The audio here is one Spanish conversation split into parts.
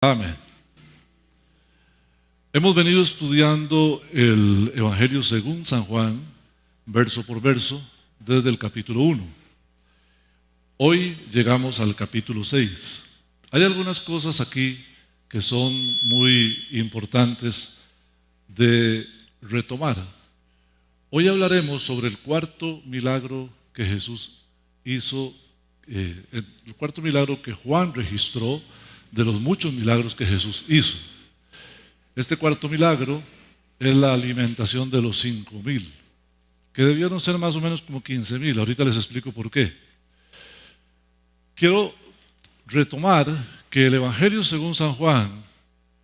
Amén. Hemos venido estudiando el Evangelio según San Juan, verso por verso, desde el capítulo 1. Hoy llegamos al capítulo 6. Hay algunas cosas aquí que son muy importantes de retomar. Hoy hablaremos sobre el cuarto milagro que Jesús hizo, el cuarto milagro que Juan registró de los muchos milagros que Jesús hizo. Este cuarto milagro es la alimentación de los 5,000, que debieron ser más o menos como 15,000. Ahorita les explico por qué. Quiero retomar que el Evangelio según San Juan,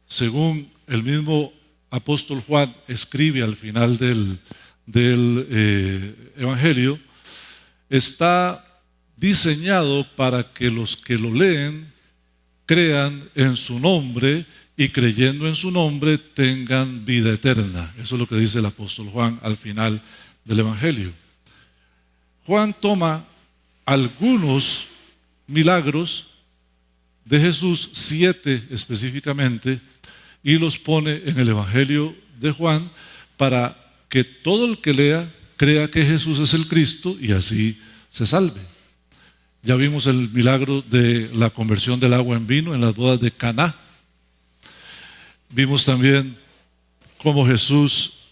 según el mismo apóstol Juan escribe al final del Evangelio, está diseñado para que los que lo leen crean en su nombre y creyendo en su nombre tengan vida eterna. Eso es lo que dice el apóstol Juan al final del Evangelio. Juan toma algunos milagros de Jesús, 7 específicamente, y los pone en el Evangelio de Juan para que todo el que lea crea que Jesús es el Cristo y así se salve. Ya vimos el milagro de la conversión del agua en vino en las bodas de Caná. Vimos también cómo Jesús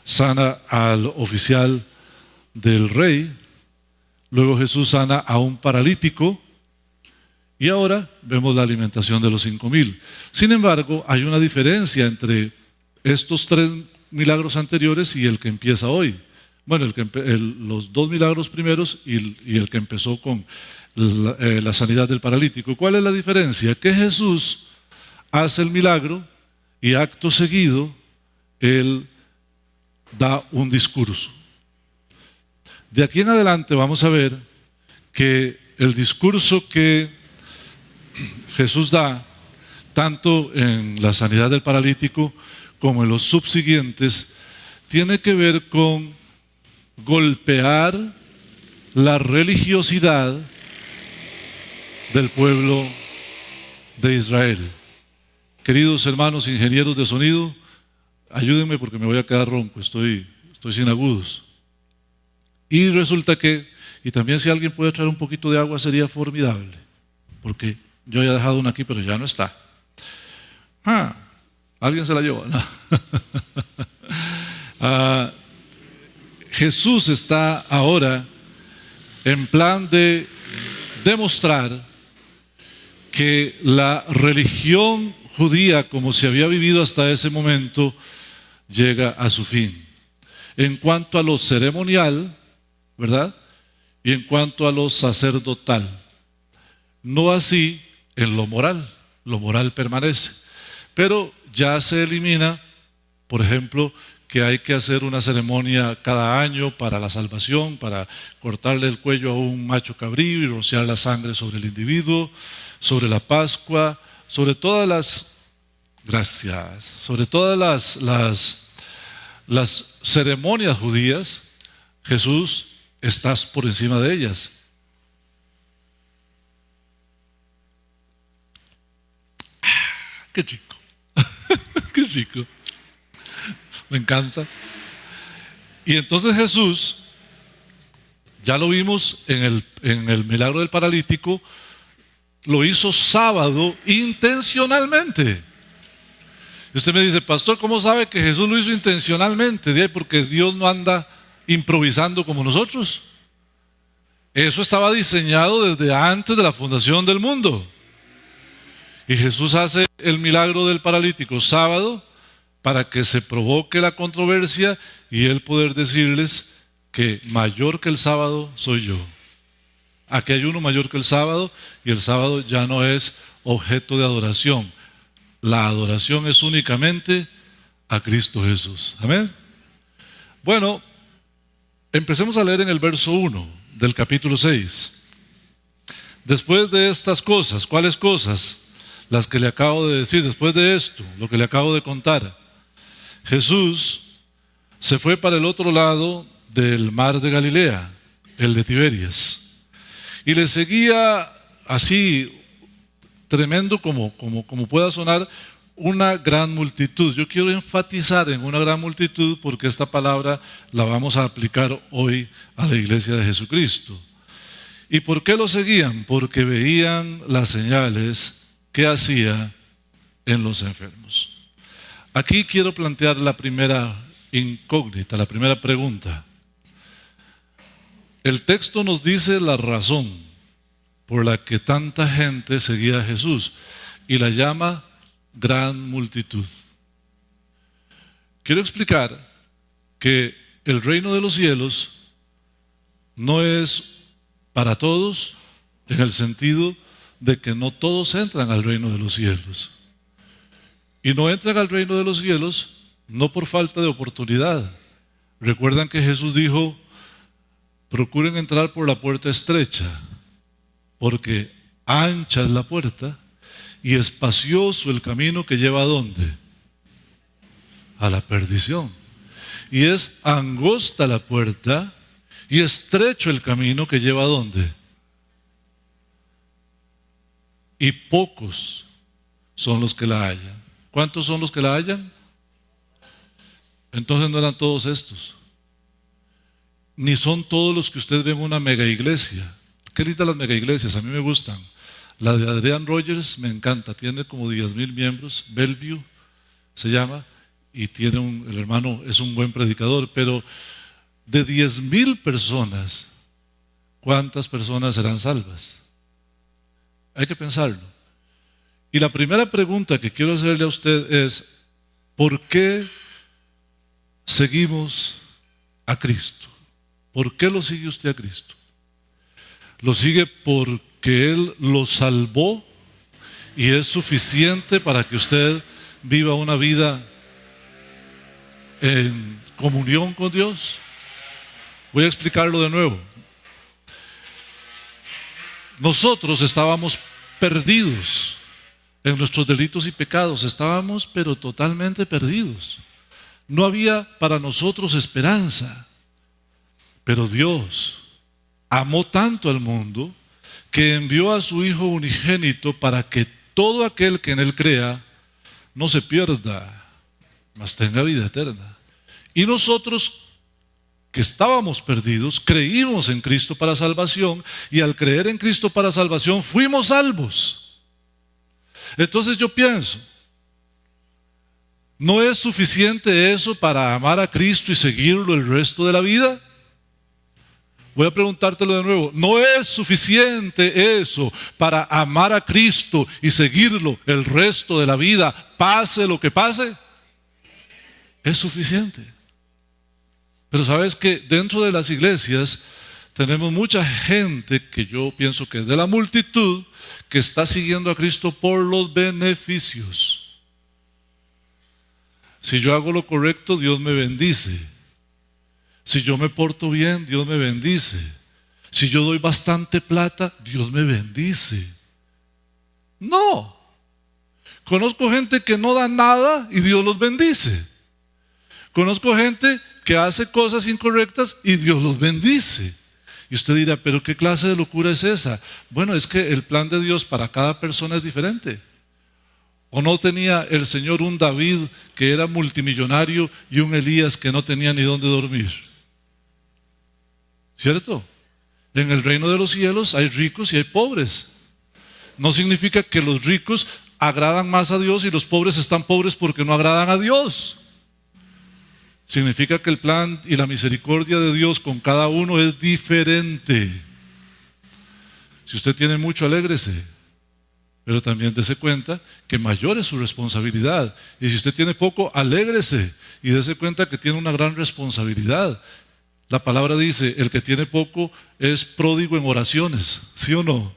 sana al oficial del rey. Luego Jesús sana a un paralítico. Y ahora vemos la alimentación de los 5,000. Sin embargo, hay una diferencia estos 3 milagros anteriores y el que empieza hoy. Bueno, los 2 milagros primeros y el que empezó con la sanidad del paralítico. ¿Cuál es la diferencia? Que Jesús hace el milagro y acto seguido Él da un discurso. De aquí en adelante vamos a ver que el discurso que Jesús da, tanto en la sanidad del paralítico como en los subsiguientes, tiene que ver con golpear la religiosidad del pueblo de Israel. Queridos hermanos ingenieros de sonido, ayúdenme porque me voy a quedar ronco, estoy sin agudos. Y resulta y también si alguien puede traer un poquito de agua sería formidable, porque yo ya he dejado una aquí pero ya no está. ¿Alguien se la llevó? No. Jesús está ahora en plan de demostrar que la religión judía, como se había vivido hasta ese momento, llega a su fin. En cuanto a lo ceremonial, ¿verdad? Y en cuanto a lo sacerdotal. No así en lo moral permanece. Pero ya se elimina, por ejemplo, que hay que hacer una ceremonia cada año para la salvación, para cortarle el cuello a un macho cabrío y rociar la sangre sobre el individuo, sobre la Pascua, sobre todas las ceremonias judías. Jesús estás por encima de ellas. ¡Qué chico! ¡Qué chico! Me encanta. Y entonces Jesús, ya lo vimos en el milagro del paralítico, lo hizo sábado intencionalmente. Y usted me dice, pastor, ¿cómo sabe que Jesús lo hizo intencionalmente? Porque Dios no anda improvisando como nosotros. Eso estaba diseñado desde antes de la fundación del mundo. Y Jesús hace el milagro del paralítico sábado para que se provoque la controversia y él poder decirles que mayor que el sábado soy yo. Aquí hay uno mayor que el sábado y el sábado ya no es objeto de adoración. La adoración es únicamente a Cristo Jesús. Amén. Bueno, empecemos a leer en el verso 1 del capítulo 6. Después de estas cosas, ¿cuáles cosas? Las que le acabo de decir. Después de esto, lo que le acabo de contar, Jesús se fue para el otro lado del mar de Galilea, el de Tiberias, y le seguía así tremendo como pueda sonar, una gran multitud. Yo quiero enfatizar en una gran multitud porque esta palabra la vamos a aplicar hoy a la iglesia de Jesucristo. ¿Y por qué lo seguían? Porque veían las señales que hacía en los enfermos. Aquí quiero plantear la primera incógnita, la primera pregunta. El texto nos dice la razón por la que tanta gente seguía a Jesús y la llama gran multitud. Quiero explicar que el reino de los cielos no es para todos en el sentido de que no todos entran al reino de los cielos. Y no entran al reino de los cielos no por falta de oportunidad. Recuerdan que Jesús dijo: procuren entrar por la puerta estrecha, porque ancha es la puerta y espacioso el camino que lleva ¿a dónde? A la perdición. Y es angosta la puerta y estrecho el camino que lleva ¿a dónde? Y pocos son los que la hallan. ¿Cuántos son los que la hallan? Entonces no eran todos estos. Ni son todos los que usted ve en una mega iglesia. Qué lindas las mega iglesias, a mí me gustan. La de Adrian Rogers me encanta, tiene como 10,000 miembros, Bellevue se llama, y tiene el hermano es un buen predicador, pero de 10,000 personas, ¿cuántas personas serán salvas? Hay que pensarlo. Y la primera pregunta que quiero hacerle a usted es: ¿por qué seguimos a Cristo? ¿Por qué lo sigue usted a Cristo? ¿Lo sigue porque Él lo salvó y es suficiente para que usted viva una vida en comunión con Dios? Voy a explicarlo de nuevo. Nosotros estábamos perdidos en nuestros delitos y pecados, estábamos pero totalmente perdidos. No había para nosotros esperanza, pero Dios amó tanto al mundo que envió a su Hijo unigénito para que todo aquel que en Él crea no se pierda, mas tenga vida eterna. Y nosotros, que estábamos perdidos, creímos en Cristo para salvación, y al creer en Cristo para salvación fuimos salvos. Entonces yo pienso, ¿no es suficiente eso para amar a Cristo y seguirlo el resto de la vida? Voy a preguntártelo de nuevo. ¿No es suficiente eso para amar a Cristo y seguirlo el resto de la vida, pase lo que pase? Es suficiente. Pero sabes que dentro de las iglesias tenemos mucha gente que yo pienso que es de la multitud que está siguiendo a Cristo por los beneficios. Si yo hago lo correcto, Dios me bendice. Si yo me porto bien, Dios me bendice. Si yo doy bastante plata, Dios me bendice. No. Conozco gente que no da nada y Dios los bendice. Conozco gente que hace cosas incorrectas y Dios los bendice. Y usted dirá, ¿pero qué clase de locura es esa? Bueno, es que el plan de Dios para cada persona es diferente. ¿O no tenía el Señor un David que era multimillonario y un Elías que no tenía ni dónde dormir? ¿Cierto? En el reino de los cielos hay ricos y hay pobres. No significa que los ricos agradan más a Dios y los pobres están pobres porque no agradan a Dios. Significa que el plan y la misericordia de Dios con cada uno es diferente. Si usted tiene mucho, alégrese, pero también dése cuenta que mayor es su responsabilidad. Y si usted tiene poco, alégrese y dése cuenta que tiene una gran responsabilidad. La palabra dice, el que tiene poco es pródigo en oraciones, ¿sí o no?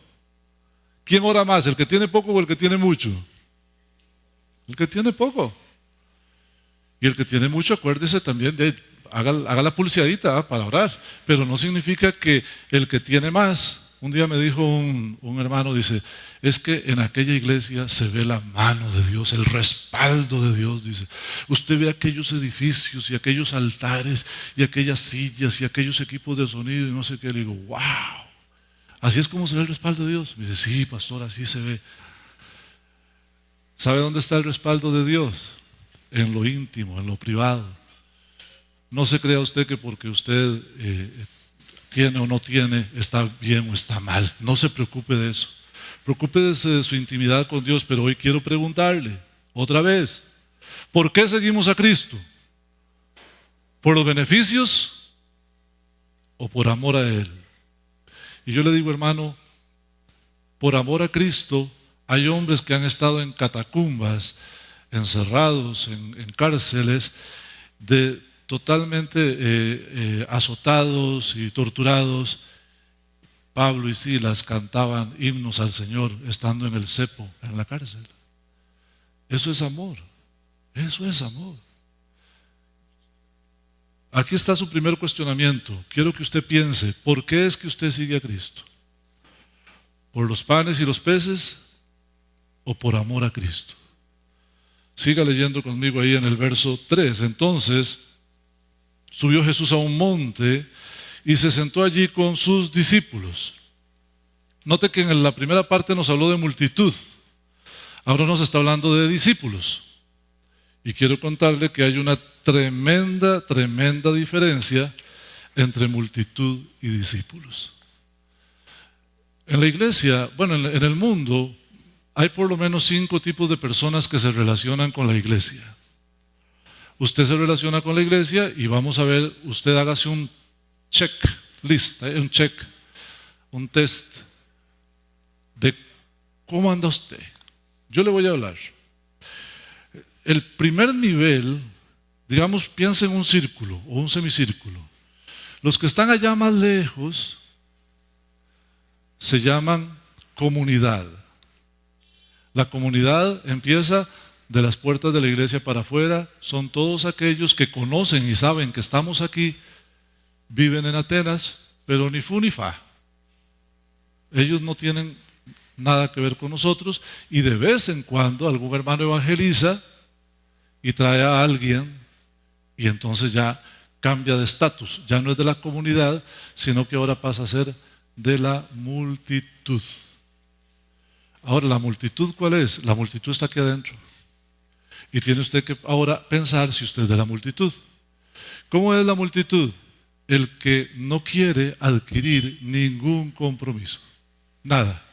¿Quién ora más, el que tiene poco o el que tiene mucho? El que tiene poco. Y el que tiene mucho, acuérdese también de haga la pulseadita para orar, pero no significa que el que tiene más. Un día me dijo un hermano, dice, es que en aquella iglesia se ve la mano de Dios, el respaldo de Dios, dice. Usted ve aquellos edificios y aquellos altares y aquellas sillas y aquellos equipos de sonido y no sé qué. Le digo, wow, así es como se ve el respaldo de Dios. Me dice, sí, pastor, así se ve. ¿Sabe dónde está el respaldo de Dios? En lo íntimo, en lo privado. No se crea usted que porque usted tiene o no tiene, está bien o está mal. No se preocupe de eso. Preocúpese de su intimidad con Dios, pero hoy quiero preguntarle otra vez, ¿por qué seguimos a Cristo? ¿Por los beneficios o por amor a Él? Y yo le digo, hermano, por amor a Cristo, hay hombres que han estado en catacumbas, encerrados, en cárceles, totalmente azotados y torturados. Pablo y Silas cantaban himnos al Señor estando en el cepo, en la cárcel. Eso es amor. Eso es amor. Aquí está su primer cuestionamiento. Quiero que usted piense, ¿por qué es que usted sigue a Cristo? ¿Por los panes y los peces o por amor a Cristo? Siga leyendo conmigo ahí en el verso 3. Entonces subió Jesús a un monte y se sentó allí con sus discípulos. Note que en la primera parte nos habló de multitud. Ahora nos está hablando de discípulos. Y quiero contarle que hay una tremenda diferencia entre multitud y discípulos. En la iglesia, bueno, en el mundo, hay por lo menos 5 tipos de personas que se relacionan con la iglesia. Usted se relaciona con la iglesia y vamos a ver, usted hágase un checklist, un test de cómo anda usted. Yo le voy a hablar. El primer nivel, digamos, piensa en un círculo o un semicírculo. Los que están allá más lejos se llaman comunidad. La comunidad empieza de las puertas de la iglesia para afuera, son todos aquellos que conocen y saben que estamos aquí, viven en Atenas, pero ni fu ni fa. Ellos no tienen nada que ver con nosotros y de vez en cuando algún hermano evangeliza y trae a alguien y entonces ya cambia de estatus, ya no es de la comunidad, sino que ahora pasa a ser de la multitud. Ahora, ¿la multitud cuál es? La multitud está aquí adentro. Y tiene usted que ahora pensar si usted es de la multitud. ¿Cómo es la multitud? El que no quiere adquirir ningún compromiso. Nada.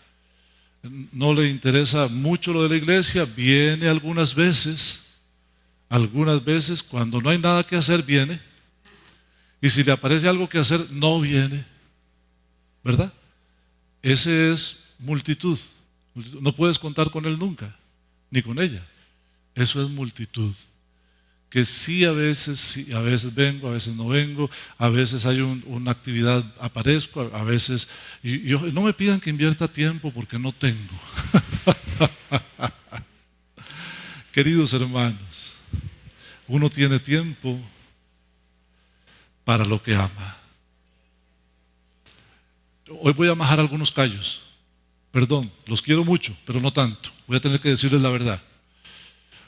No le interesa mucho lo de la iglesia, viene algunas veces cuando no hay nada que hacer viene, y si le aparece algo que hacer no viene, ¿verdad? Ese es multitud. No puedes contar con él nunca, ni con ella. Eso es multitud. Que sí a veces vengo, a veces no vengo, a veces hay una actividad, aparezco, a veces, y no me pidan que invierta tiempo porque no tengo. Queridos hermanos, uno tiene tiempo para lo que ama. Hoy voy a majar algunos callos. Perdón, los quiero mucho, pero no tanto. Voy a tener que decirles la verdad.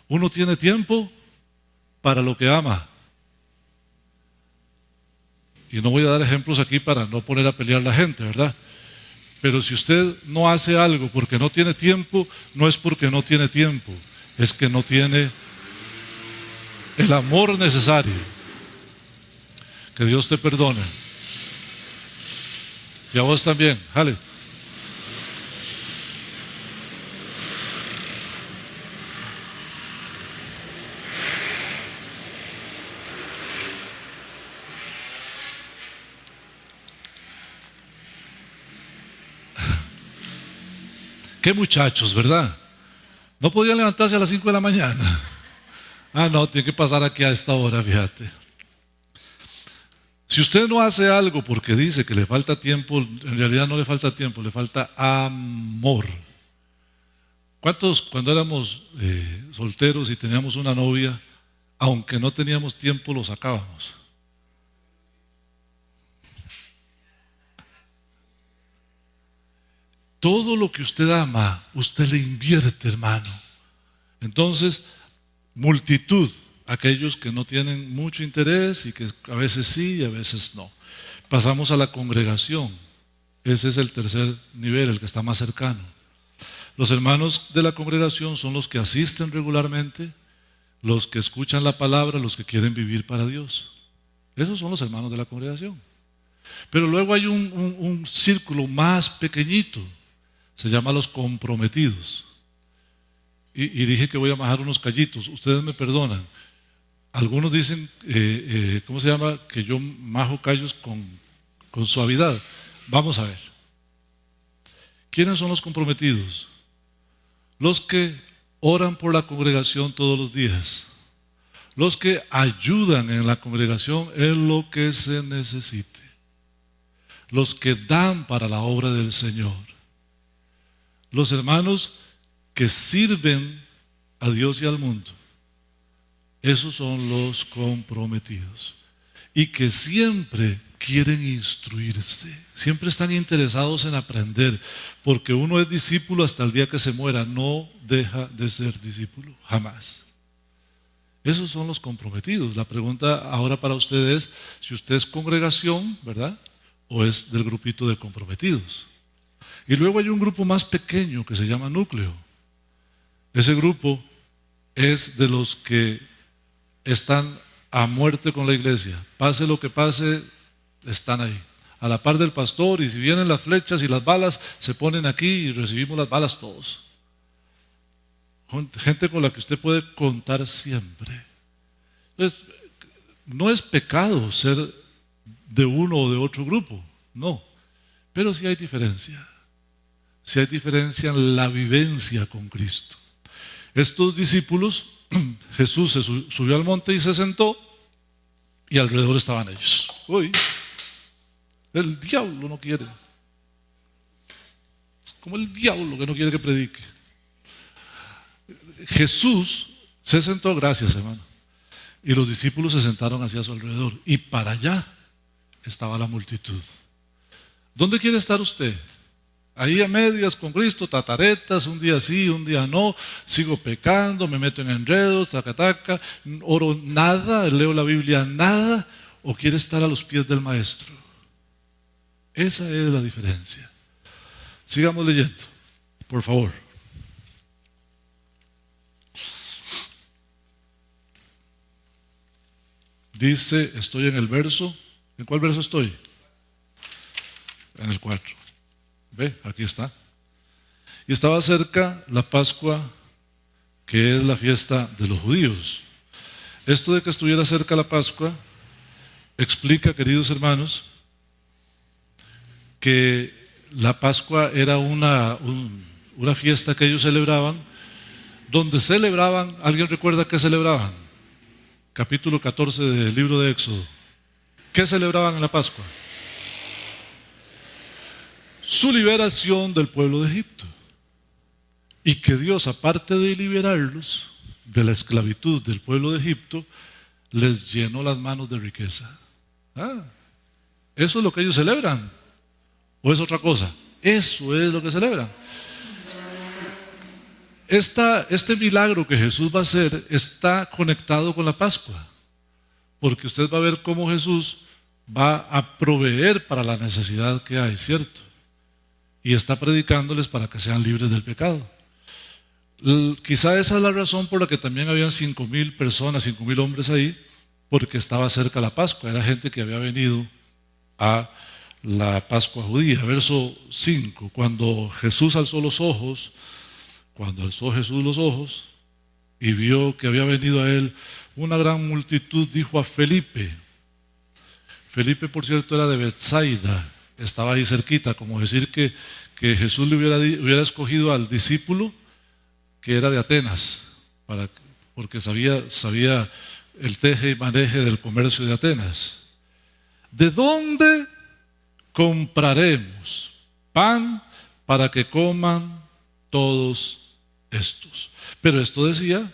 Uno tiene tiempo para lo que ama. Y no voy a dar ejemplos aquí para no poner a pelear a la gente, ¿verdad? Pero si usted no hace algo porque no tiene tiempo, no es porque no tiene tiempo, es que no tiene el amor necesario. Que Dios te perdone. Y a vos también, jale. Qué muchachos, ¿verdad? No podían levantarse a las 5 de la mañana. Ah, no, tiene que pasar aquí a esta hora, fíjate. Si usted no hace algo porque dice que le falta tiempo, en realidad no le falta tiempo, le falta amor. ¿Cuántos cuando éramos solteros y teníamos una novia, aunque no teníamos tiempo, lo sacábamos? Todo lo que usted ama, usted le invierte, hermano. Entonces, multitud, aquellos que no tienen mucho interés y que a veces sí y a veces no. Pasamos a la congregación. Ese es el tercer nivel, el que está más cercano. Los hermanos de la congregación son los que asisten regularmente, los que escuchan la palabra, los que quieren vivir para Dios. Esos son los hermanos de la congregación. Pero luego hay un círculo más pequeñito, se llama los comprometidos. Y dije que voy a majar unos callitos, ustedes me perdonan. Algunos dicen, ¿cómo se llama? Que yo majo callos con suavidad. Vamos a ver. ¿Quiénes son los comprometidos? Los que oran por la congregación todos los días. Los que ayudan en la congregación en lo que se necesite. Los que dan para la obra del Señor. Los hermanos que sirven a Dios y al mundo. Esos son los comprometidos. Y que siempre quieren instruirse. Siempre están interesados en aprender. Porque uno es discípulo hasta el día que se muera. No deja de ser discípulo. Jamás. Esos son los comprometidos. La pregunta ahora para ustedes es si usted es congregación, ¿verdad? O es del grupito de comprometidos. Y luego hay un grupo más pequeño que se llama núcleo. Ese grupo es de los que están a muerte con la iglesia. Pase lo que pase, están ahí, a la par del pastor, y si vienen las flechas y las balas, se ponen aquí y recibimos las balas todos. Gente con la que usted puede contar siempre. Entonces, no es pecado ser de uno o de otro grupo, no, pero sí hay diferencia. Sí hay diferencia en la vivencia con Cristo. Estos discípulos, Jesús se subió al monte y se sentó, y alrededor estaban ellos. Uy, el diablo no quiere. Como el diablo que no quiere que predique. Jesús se sentó, gracias hermano, y los discípulos se sentaron hacia su alrededor, y para allá estaba la multitud. ¿Dónde quiere estar usted? Ahí a medias con Cristo, tataretas, un día sí, un día no, sigo pecando, me meto en enredos, taca, oro nada, leo la Biblia nada, o quiere estar a los pies del Maestro. Esa es la diferencia. Sigamos leyendo, por favor. Dice, estoy en el verso, ¿en cuál verso estoy? En el 4. Ve, aquí está. Y estaba cerca la Pascua, que es la fiesta de los judíos. Esto de que estuviera cerca la Pascua explica, queridos hermanos, que la Pascua era una fiesta que ellos celebraban, donde celebraban, ¿alguien recuerda qué celebraban? Capítulo 14 del libro de Éxodo. ¿Qué celebraban en la Pascua? Su liberación del pueblo de Egipto. Y que Dios, aparte de liberarlos de la esclavitud del pueblo de Egipto, les llenó las manos de riqueza. Eso es lo que ellos celebran. ¿O es otra cosa? Eso es lo que celebran. Este milagro que Jesús va a hacer está conectado con la Pascua. Porque usted va a ver cómo Jesús va a proveer para la necesidad que hay, ¿cierto? Y está predicándoles para que sean libres del pecado. Quizá esa es la razón por la que también habían 5,000 personas, 5,000 hombres ahí, porque estaba cerca la Pascua. Era gente que había venido a la Pascua judía. Verso 5, cuando Jesús alzó los ojos, y vio que había venido a él una gran multitud, dijo a Felipe. Felipe, por cierto, era de Betsaida, estaba ahí cerquita, como decir que Jesús le hubiera escogido al discípulo que era de Atenas, porque sabía el teje y maneje del comercio de Atenas. ¿De dónde compraremos pan para que coman todos estos? Pero esto decía,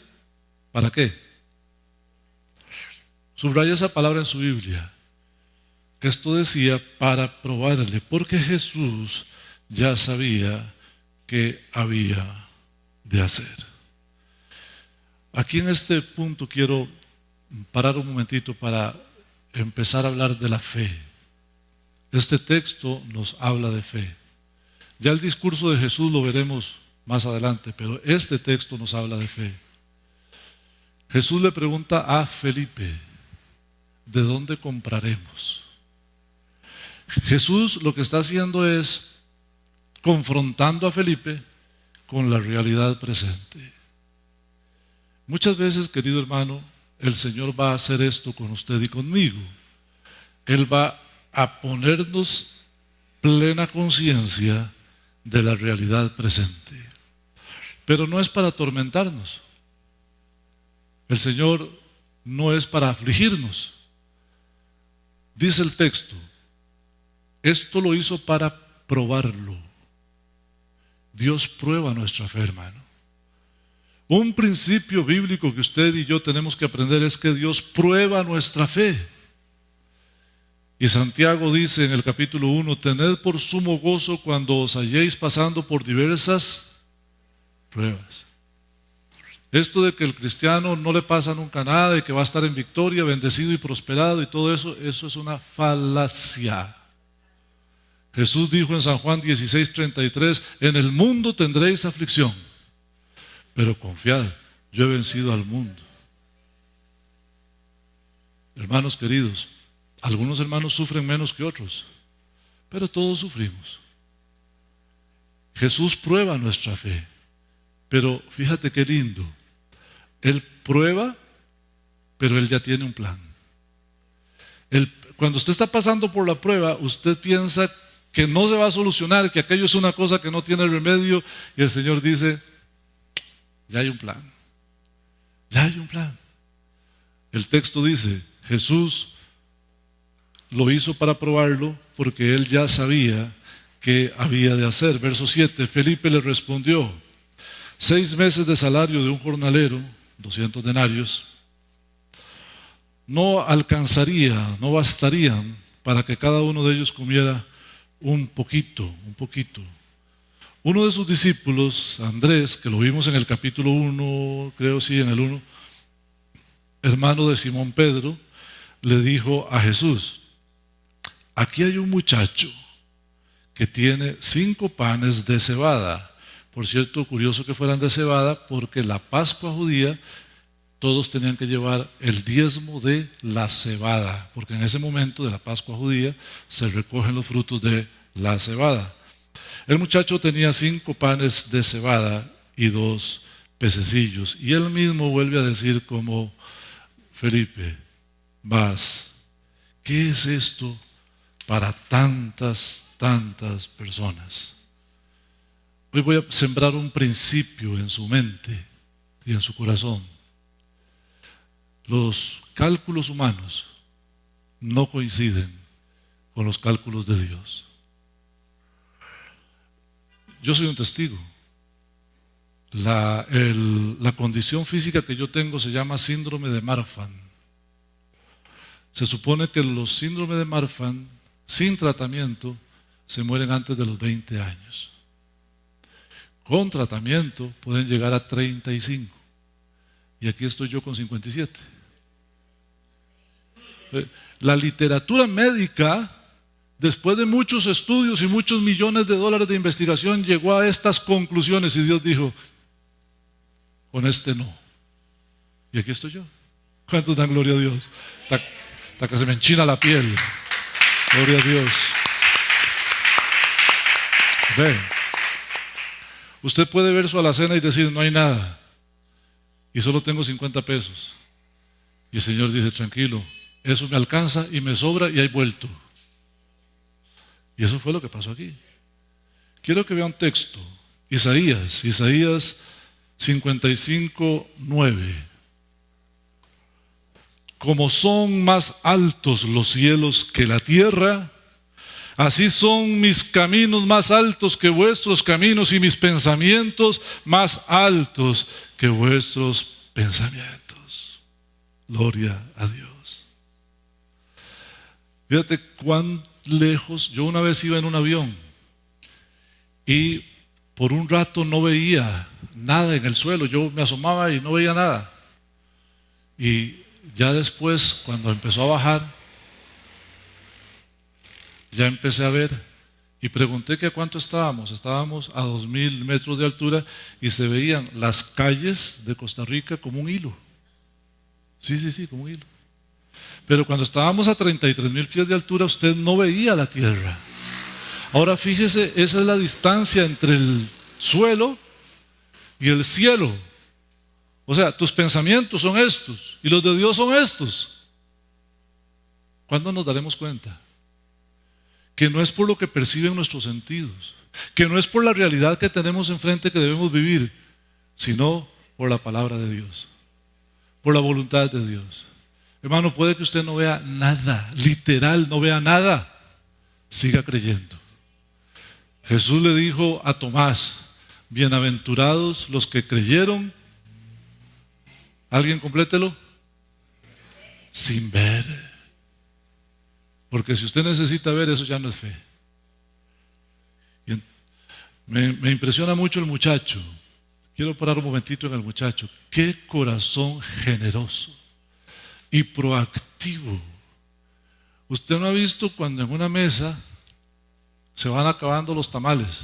¿para qué? Subraya esa palabra en su Biblia. Esto decía para probarle, porque Jesús ya sabía qué había de hacer. Aquí en este punto quiero parar un momentito para empezar a hablar de la fe. Este texto nos habla de fe. Ya el discurso de Jesús lo veremos más adelante, pero este texto nos habla de fe. Jesús le pregunta a Felipe, ¿de dónde compraremos? Jesús lo que está haciendo es confrontando a Felipe con la realidad presente. Muchas veces, querido hermano, el Señor va a hacer esto con usted y conmigo. Él va a ponernos plena conciencia de la realidad presente. Pero no es para atormentarnos. El Señor no es para afligirnos. Dice el texto, esto lo hizo para probarlo. Dios prueba nuestra fe, hermano. Un principio bíblico que usted y yo tenemos que aprender es que Dios prueba nuestra fe. Y Santiago dice en el capítulo 1, tened por sumo gozo cuando os halléis pasando por diversas pruebas. Esto de que el cristiano no le pasa nunca nada y que va a estar en victoria, bendecido y prosperado y todo eso, eso es una falacia. Jesús dijo en San Juan 16:33, en el mundo tendréis aflicción, pero confiad, yo he vencido al mundo. Hermanos queridos, algunos hermanos sufren menos que otros, pero todos sufrimos. Jesús prueba nuestra fe, pero fíjate qué lindo. Él prueba, pero Él ya tiene un plan. Cuando usted está pasando por la prueba, usted piensa que no se va a solucionar, que aquello es una cosa que no tiene remedio, y el Señor dice, ya hay un plan. Ya hay un plan. El texto dice, Jesús lo hizo para probarlo porque Él ya sabía qué había de hacer. Verso 7, Felipe le respondió, 6 meses de salario de un jornalero, 200 denarios, no alcanzaría, no bastarían para que cada uno de ellos comiera un poquito. Uno de sus discípulos, Andrés, que lo vimos en el capítulo 1, creo sí, en el 1, hermano de Simón Pedro, le dijo a Jesús, aquí hay un muchacho que tiene 5 panes de cebada. Por cierto, curioso que fueran de cebada, porque la Pascua judía todos tenían que llevar el diezmo de la cebada, porque en ese momento de la Pascua judía se recogen los frutos de la cebada. El muchacho tenía 5 panes de cebada y 2 pececillos, y él mismo vuelve a decir como Felipe, vas, ¿qué es esto para tantas personas? Hoy voy a sembrar un principio en su mente y en su corazón. Los cálculos humanos no coinciden con los cálculos de Dios. Yo soy un testigo. La condición física que yo tengo se llama síndrome de Marfan. Se supone que los síndromes de Marfan, sin tratamiento, se mueren antes de los 20 años. Con tratamiento pueden llegar a 35. Y aquí estoy yo con 57. La literatura médica, después de muchos estudios y muchos millones de dólares de investigación, llegó a estas conclusiones y Dios dijo, con este no. Y aquí estoy yo. ¿Cuántos dan gloria a Dios? Hasta que se me enchina la piel. Gloria a Dios. Ve. Usted puede ver su alacena y decir, no hay nada. Y solo tengo 50 pesos. Y el Señor dice, tranquilo, eso me alcanza y me sobra y hay vuelto. Y eso fue lo que pasó aquí. Quiero que vea un texto. Isaías 55:9. Como son más altos los cielos que la tierra, así son mis caminos más altos que vuestros caminos y mis pensamientos más altos que vuestros pensamientos. Gloria a Dios. Fíjate cuán lejos. Yo una vez iba en un avión y por un rato no veía nada en el suelo. Yo me asomaba y no veía nada. Y ya después, cuando empezó a bajar, ya empecé a ver Y pregunté que a cuánto estábamos. Estábamos a 2000 metros de altura y se veían las calles de Costa Rica como un hilo. Sí, como un hilo. Pero cuando estábamos a 33,000 pies de altura, usted no veía la tierra. Ahora fíjese, esa es la distancia entre el suelo y el cielo. O sea, tus pensamientos son estos y los de Dios son estos. ¿Cuándo nos daremos cuenta? Que no es por lo que perciben nuestros sentidos, que no es por la realidad que tenemos enfrente que debemos vivir, sino por la palabra de Dios, por la voluntad de Dios. Hermano, puede que usted no vea nada, literal, no vea nada, siga creyendo. Jesús le dijo a Tomás: bienaventurados los que creyeron. ¿Alguien complételo? Sin ver. Porque si usted necesita ver, eso ya no es fe. Me impresiona mucho el muchacho. Quiero parar un momentito en el muchacho. Qué corazón generoso y proactivo. Usted no ha visto cuando en una mesa se van acabando los tamales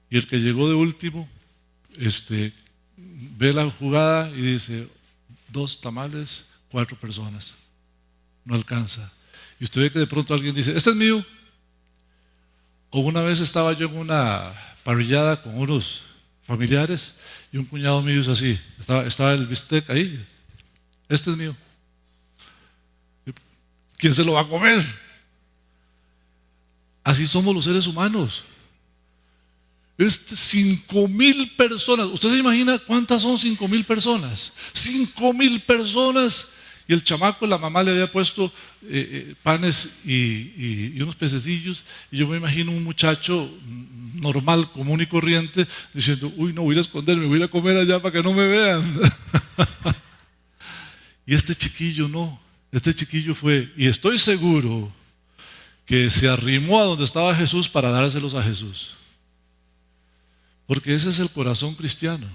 y el que llegó de último ve la jugada y dice: 2 tamales, 4 personas, no alcanza. Y usted ve que de pronto alguien dice: este es mío. O una vez estaba yo en una parrillada con unos familiares y un cuñado mío hizo así, estaba el bistec ahí: este es mío. ¿Quién se lo va a comer? Así somos los seres humanos. 5,000 personas. ¿Usted se imagina cuántas son 5,000 personas? 5,000 personas. Y el chamaco, la mamá le había puesto panes y unos pececillos. Y yo me imagino un muchacho normal, común y corriente, diciendo: uy, no, voy a ir a esconderme, voy a ir a comer allá para que no me vean. Y este chiquillo no. Este chiquillo fue, y estoy seguro que se arrimó a donde estaba Jesús para dárselos a Jesús. Porque ese es el corazón cristiano.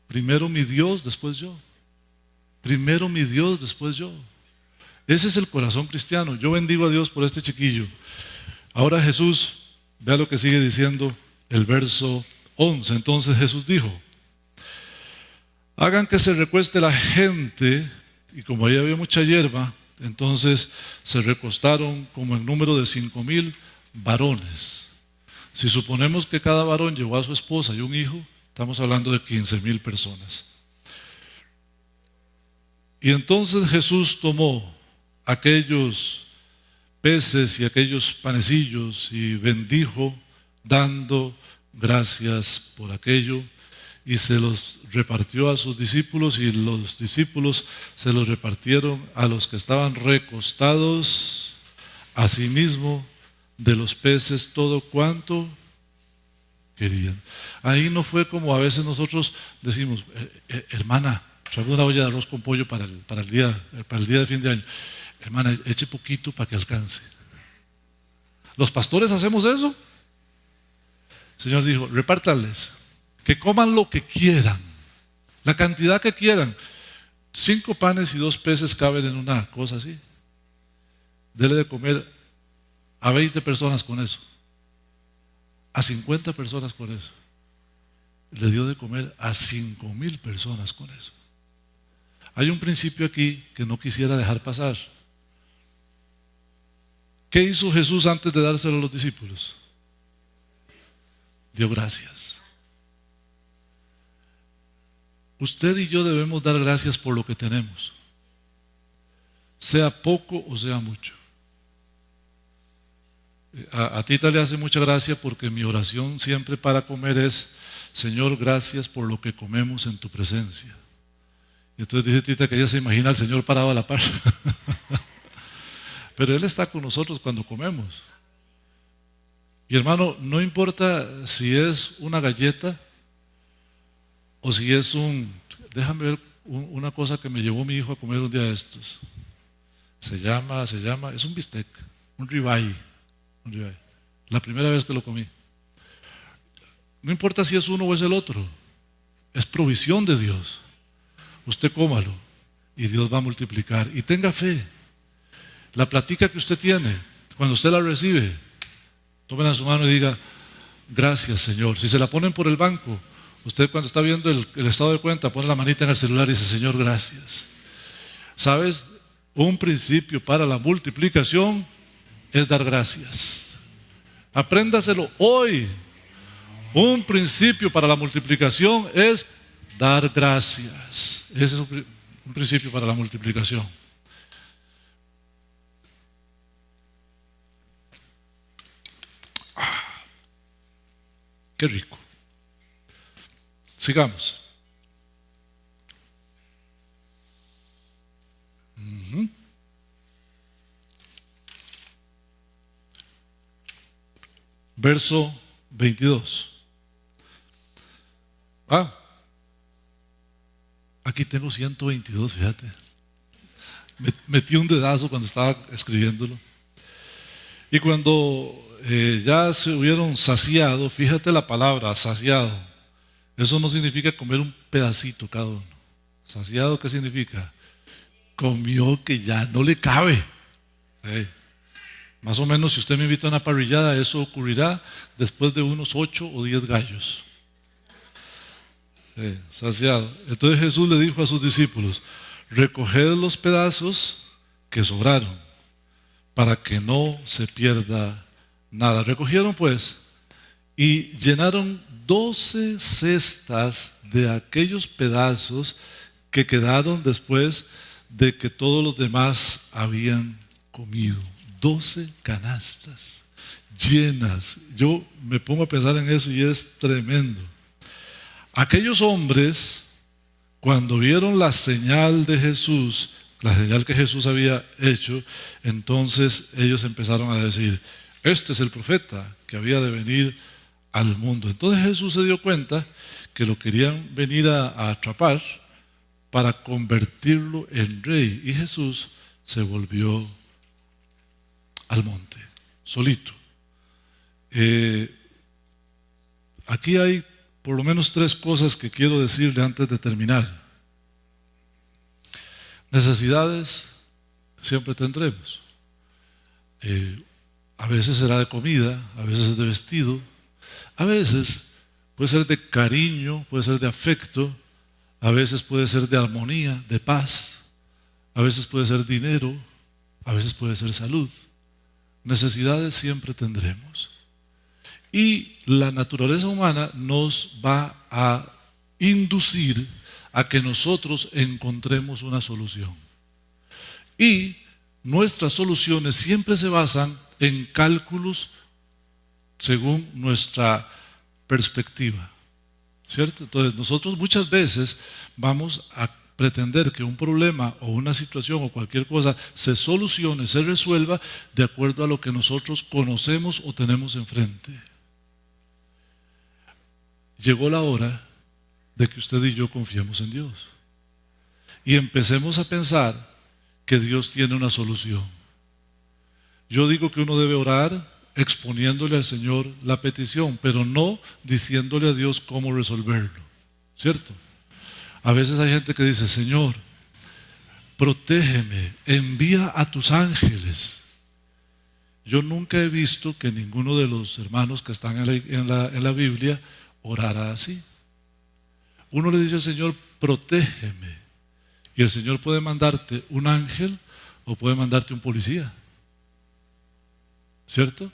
Primero mi Dios, después yo. Primero mi Dios, después yo. Ese es el corazón cristiano. Yo bendigo a Dios por este chiquillo. Ahora Jesús, vea lo que sigue diciendo el verso 11. Entonces Jesús dijo: hagan que se recueste la gente. Y como ahí había mucha hierba, entonces se recostaron como en número de 5,000 varones. Si suponemos que cada varón llevó a su esposa y un hijo, estamos hablando de 15,000 personas. Y entonces Jesús tomó aquellos peces y aquellos panecillos y bendijo, dando gracias por aquello, y se los repartió a sus discípulos, y los discípulos se los repartieron a los que estaban recostados. Asimismo, de los peces todo cuanto querían. Ahí no fue como a veces nosotros decimos: hermana, traigo una olla de arroz con pollo para el día de fin de año. Hermana, eche poquito para que alcance. Los pastores hacemos eso. El Señor dijo: repártanles, que coman lo que quieran, la cantidad que quieran. 5 panes y 2 peces caben en una cosa así. Dele de comer a 20 personas con eso, a 50 personas con eso. Le dio de comer a 5,000 personas con eso. Hay un principio aquí que no quisiera dejar pasar. ¿Qué hizo Jesús antes de dárselo a los discípulos? Dio gracias. Usted y yo debemos dar gracias por lo que tenemos, sea poco o sea mucho. A Tita le hace mucha gracia porque mi oración siempre para comer es: Señor, gracias por lo que comemos en tu presencia. Y entonces dice Tita que ella se imagina al Señor parado a la par. Pero Él está con nosotros cuando comemos. Y hermano, no importa si es una galleta o si es déjame ver una cosa que me llevó mi hijo a comer un día de estos. Es un bistec, un ribeye. La primera vez que lo comí. No importa si es uno o es el otro, es provisión de Dios. Usted cómalo y Dios va a multiplicar. Y tenga fe. La platica que usted tiene, cuando usted la recibe, Tómela en su mano y diga, gracias Señor. Si se la ponen por el banco, usted cuando está viendo el estado de cuenta, pone la manita en el celular y dice, Señor, gracias. ¿Sabes? Un principio para la multiplicación es dar gracias. Apréndaselo hoy. Un principio para la multiplicación es dar gracias. Ese es un principio para la multiplicación. Qué rico. Sigamos. Verso 22. Aquí tengo 122, fíjate. Metí un dedazo cuando estaba escribiéndolo. Y cuando ya se hubieron saciado, fíjate la palabra, saciado. Eso no significa comer un pedacito cada uno. ¿Saciado qué significa? Comió que ya no le cabe. Más o menos, si usted me invita a una parrillada, eso ocurrirá después de unos 8 o 10 gallos. Saciado. Entonces Jesús le dijo a sus discípulos, recoged los pedazos que sobraron para que no se pierda nada. Recogieron pues y llenaron 12 cestas de aquellos pedazos que quedaron después de que todos los demás habían comido. 12 canastas llenas. Yo me pongo a pensar en eso y es tremendo. Aquellos hombres, cuando vieron la señal de Jesús, la señal que Jesús había hecho, entonces ellos empezaron a decir, este es el profeta que había de venir al mundo. Entonces Jesús se dio cuenta que lo querían venir a atrapar para convertirlo en rey. Y Jesús se volvió al monte, solito. Aquí hay por lo menos 3 cosas que quiero decirle antes de terminar. Necesidades siempre tendremos. A veces será de comida, a veces es de vestido, a veces puede ser de cariño, puede ser de afecto, a veces puede ser de armonía, de paz, a veces puede ser dinero, a veces puede ser salud. Necesidades siempre tendremos. Y la naturaleza humana nos va a inducir a que nosotros encontremos una solución. Y nuestras soluciones siempre se basan en cálculos según nuestra perspectiva, ¿cierto? Entonces nosotros muchas veces vamos a pretender que un problema o una situación o cualquier cosa se solucione, se resuelva de acuerdo a lo que nosotros conocemos o tenemos enfrente. Llegó la hora de que usted y yo confiemos en Dios y empecemos a pensar que Dios tiene una solución. Yo digo que uno debe orar exponiéndole al Señor la petición, pero no diciéndole a Dios cómo resolverlo, ¿cierto? A veces hay gente que dice, Señor, protégeme, envía a tus ángeles. Yo nunca he visto que ninguno de los hermanos que están en la Biblia orara así. Uno le dice al Señor, protégeme, y el Señor puede mandarte un ángel o puede mandarte un policía, ¿cierto?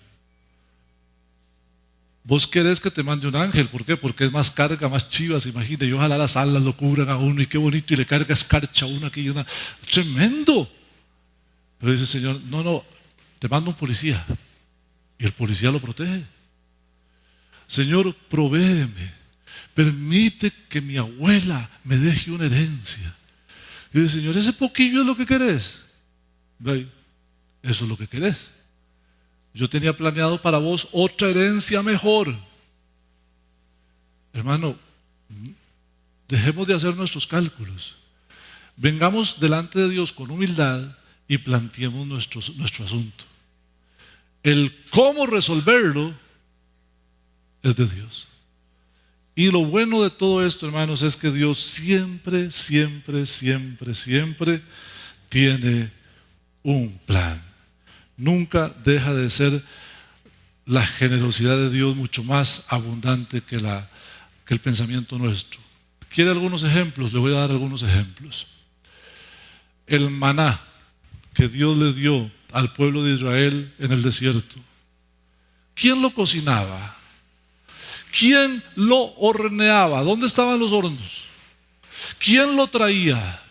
Vos querés que te mande un ángel, ¿por qué? Porque es más carga, más chivas, imagínate, y ojalá las alas lo cubran a uno y qué bonito, y le carga escarcha a uno aquí, tremendo. Pero dice el Señor, no, te mando un policía, y el policía lo protege. Señor, provéeme, permite que mi abuela me deje una herencia. Y dice, Señor, ese poquillo es lo que querés. Eso es lo que querés. Yo tenía planeado para vos otra herencia mejor. Hermano, dejemos de hacer nuestros cálculos. Vengamos delante de Dios con humildad y planteemos nuestro asunto. El cómo resolverlo es de Dios. Y lo bueno de todo esto, hermanos, es que Dios siempre tiene un plan. Nunca deja de ser la generosidad de Dios mucho más abundante que el pensamiento nuestro. ¿Quiere algunos ejemplos? Le voy a dar algunos ejemplos. El maná que Dios le dio al pueblo de Israel en el desierto. ¿Quién lo cocinaba? ¿Quién lo horneaba? ¿Dónde estaban los hornos? ¿Quién lo traía?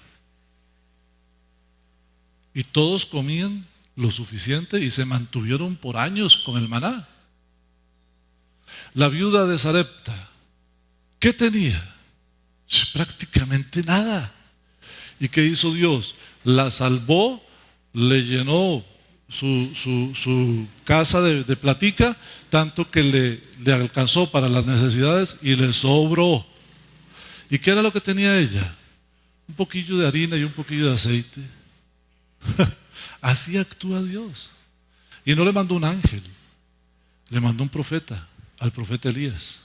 Y todos comían lo suficiente y se mantuvieron por años con el maná. La viuda de Sarepta, ¿qué tenía? Prácticamente nada. ¿Y qué hizo Dios? La salvó, le llenó su casa de platica, tanto que le alcanzó para las necesidades y le sobró. ¿Y qué era lo que tenía ella? Un poquillo de harina y un poquillo de aceite. Así actúa Dios. Y no le mandó un ángel, le mandó un profeta, al profeta Elías.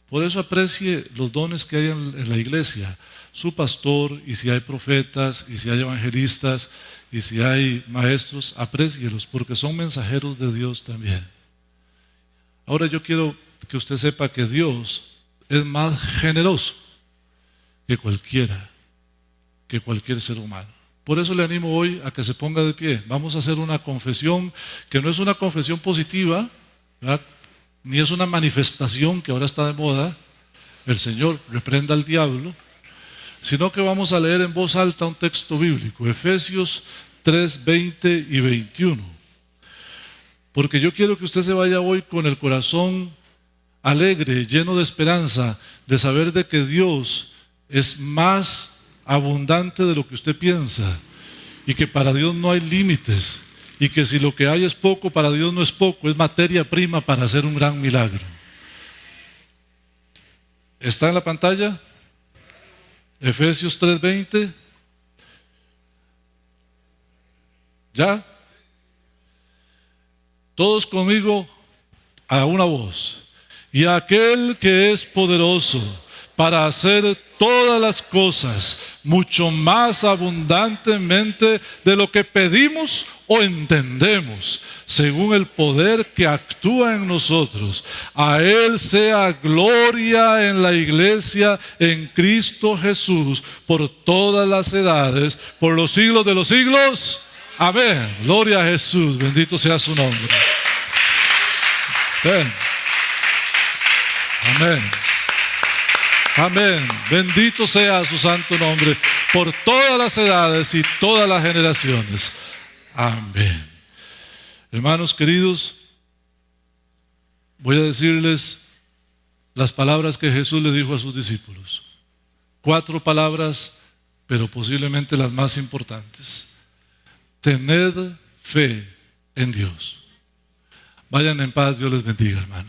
Por eso aprecie los dones que hay en la iglesia, su pastor, y si hay profetas, y si hay evangelistas, y si hay maestros, aprécielos, porque son mensajeros de Dios también. Ahora yo quiero que usted sepa que Dios es más generoso que cualquier ser humano. Por eso le animo hoy a que se ponga de pie. Vamos a hacer una confesión que no es una confesión positiva, ¿verdad? Ni es una manifestación que ahora está de moda, el Señor reprenda al diablo, sino que vamos a leer en voz alta un texto bíblico, Efesios 3, 20 y 21. Porque yo quiero que usted se vaya hoy con el corazón alegre, lleno de esperanza, de saber de que Dios es más abundante de lo que usted piensa, y que para Dios no hay límites, y que si lo que hay es poco, para Dios no es poco, es materia prima para hacer un gran milagro. ¿Está en la pantalla? Efesios 3:20. ¿Ya? Todos conmigo a una voz. Y aquel que es poderoso para hacer todas las cosas mucho más abundantemente de lo que pedimos o entendemos, según el poder que actúa en nosotros. A Él sea gloria en la iglesia, en Cristo Jesús, por todas las edades, por los siglos de los siglos. Amén. Gloria a Jesús. Bendito sea su nombre. Amén. Amén. Amén. Bendito sea su santo nombre por todas las edades y todas las generaciones. Amén. Hermanos queridos, voy a decirles las palabras que Jesús le dijo a sus discípulos. 4 palabras, pero posiblemente las más importantes. Tened fe en Dios. Vayan en paz, Dios les bendiga, hermanos.